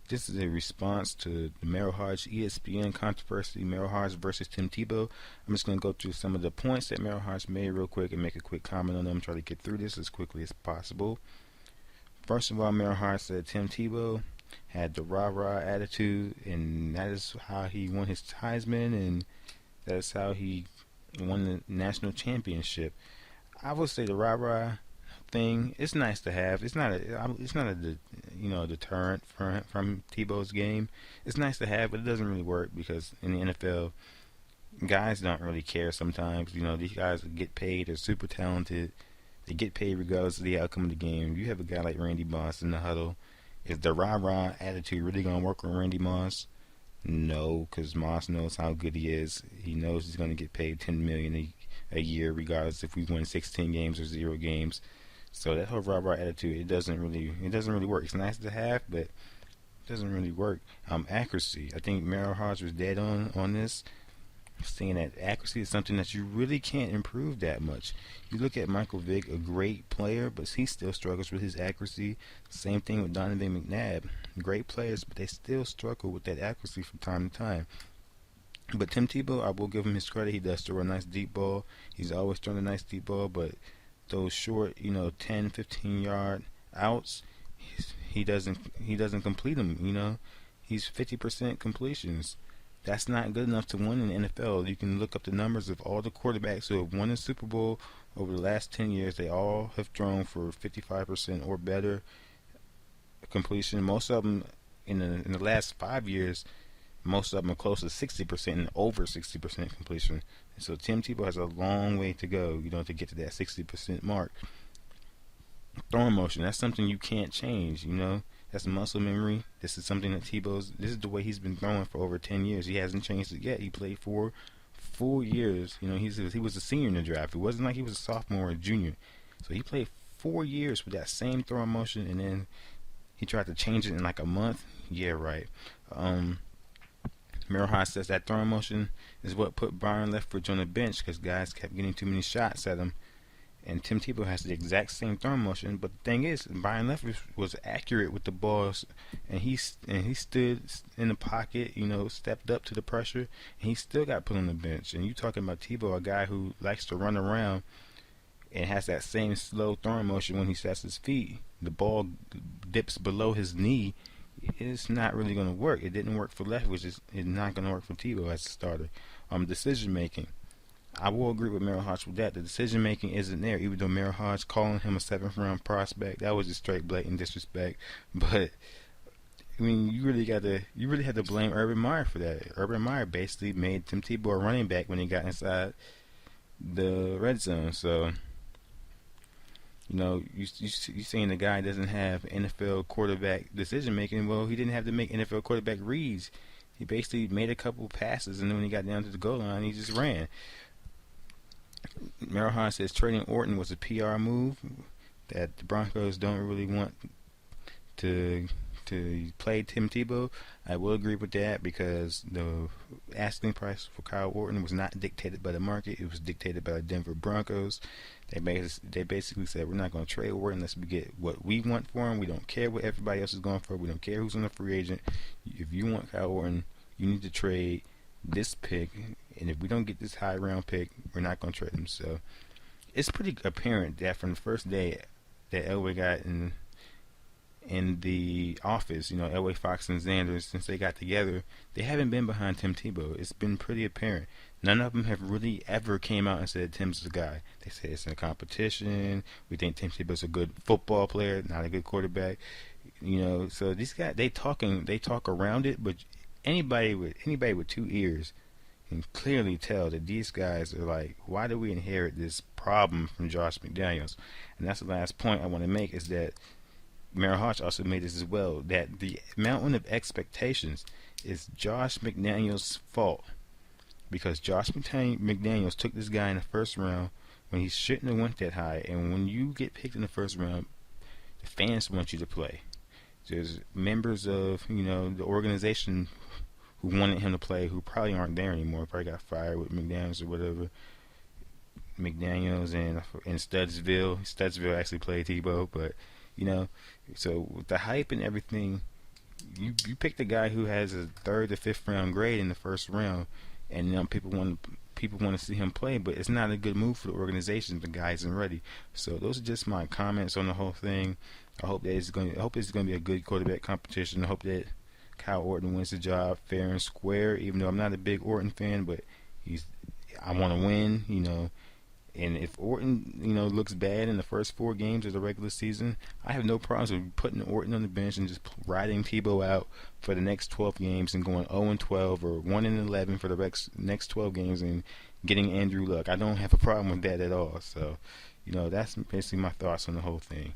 This is a response to the Merril Hoge ESPN controversy, Merril Hoge versus Tim Tebow. I'm just going to go through some of the points that Merril Hoge made real quick and make a quick comment on them, try to get through this as quickly as possible. First of all, Merril Hoge said Tim Tebow had the rah-rah attitude, and that is how he won his Heisman, and that's how he won the national championship. I would say the rah-rah thing. It's nice to have. It's not a deterrent from Tebow's game. It's nice to have, but it doesn't really work because in the NFL, guys don't really care sometimes. These guys get paid. They're super talented. They get paid regardless of the outcome of the game. You have a guy like Randy Moss in the huddle. Is the rah rah attitude really gonna work on Randy Moss? No, because Moss knows how good he is. He knows he's gonna get paid $10 million a year, regardless if we win 16 games or 0 games. So that whole rah rah attitude, it doesn't really work. It's nice to have, but it doesn't really work. Accuracy. I think Merril Hoge was dead on this, saying that accuracy is something that you really can't improve that much. You look at Michael Vick, a great player, but he still struggles with his accuracy. Same thing with Donovan McNabb. Great players, but they still struggle with that accuracy from time to time. But Tim Tebow, I will give him his credit. He does throw a nice deep ball. He's always throwing a nice deep ball, but those short, 10, 15-yard outs, he doesn't complete them. He's 50% completions. That's not good enough to win in the NFL. You can look up the numbers of all the quarterbacks who have won the Super Bowl over the last 10 years. They all have thrown for 55% or better completion. Most of them in the last 5 years, most of them are close to 60% and over 60% completion. And so Tim Tebow has a long way to go, to get to that 60% mark. Throwing motion, that's something you can't change. That's muscle memory. This is something that this is the way he's been throwing for over 10 years. He hasn't changed it yet. He played 4 full years. He was a senior in the draft. It wasn't like he was a sophomore or a junior. So he played 4 years with that same throwing motion, and then he tried to change it in like a month. Yeah, right. Merril Hoge says that throwing motion is what put Byron Leftwich on the bench because guys kept getting too many shots at him. And Tim Tebow has the exact same throwing motion, but the thing is, Byron Leftwich was accurate with the balls, and he stood in the pocket, stepped up to the pressure, and he still got put on the bench. And you talking about Tebow, a guy who likes to run around and has that same slow throwing motion when he sets his feet. The ball dips below his knee. It's not really going to work. It didn't work for Leftwich. It's not going to work for Tebow as a starter. Decision making. I will agree with Merril Hoge with that. The decision making isn't there, even though Merril Hoge calling him a 7th-round prospect, that was just straight blatant disrespect. But you really had to blame Urban Meyer for that. Urban Meyer basically made Tim Tebow a running back when he got inside the red zone. So you saying the guy doesn't have NFL quarterback decision making. Well, he didn't have to make NFL quarterback reads. He basically made a couple passes, and then when he got down to the goal line, he just ran. Merril Hoge says trading Orton was a PR move, that the Broncos don't really want to play Tim Tebow. I will agree with that because the asking price for Kyle Orton was not dictated by the market. It was dictated by the Denver Broncos. They basically said, we're not going to trade Orton unless we get what we want for him. We don't care what everybody else is going for. We don't care who's on the free agent. If you want Kyle Orton, you need to trade this pick, and if we don't get this high round pick, we're not going to trade him. So it's pretty apparent that from the first day that Elway got in the office, Elway, Fox, and Xander, since they got together, they haven't been behind Tim Tebow. It's been pretty apparent. None of them have really ever came out and said Tim's the guy. They say it's in a competition. We think Tim Tebow's a good football player, not a good quarterback. So these guys, they talk around it, but anybody with 2 ears can clearly tell that these guys are like, why do we inherit this problem from Josh McDaniels? And that's the last point I want to make, is that Merril Hoge also made this as well, that the mountain of expectations is Josh McDaniels' fault, because Josh McDaniels took this guy in the first round when he shouldn't have went that high. And when you get picked in the first round, the fans want you to play. There's members of the organization who wanted him to play who probably aren't there anymore. Probably got fired with McDaniels or whatever. McDaniels and Studsville. Studsville actually played Tebow, but so with the hype and everything, you picked a guy who has a third or fifth round grade in the first round, and people want to see him play, but it's not a good move for the organization if the guy isn't ready. So those are just my comments on the whole thing. I hope it's going to be a good quarterback competition. I hope that Kyle Orton wins the job fair and square. Even though I'm not a big Orton fan, but he's I want to win. And if Orton, looks bad in the first 4 games of the regular season, I have no problems with putting Orton on the bench and just riding Tebow out for the next 12 games and going 0-12 or 1-11 for the next 12 games and getting Andrew Luck. I don't have a problem with that at all. So, that's basically my thoughts on the whole thing.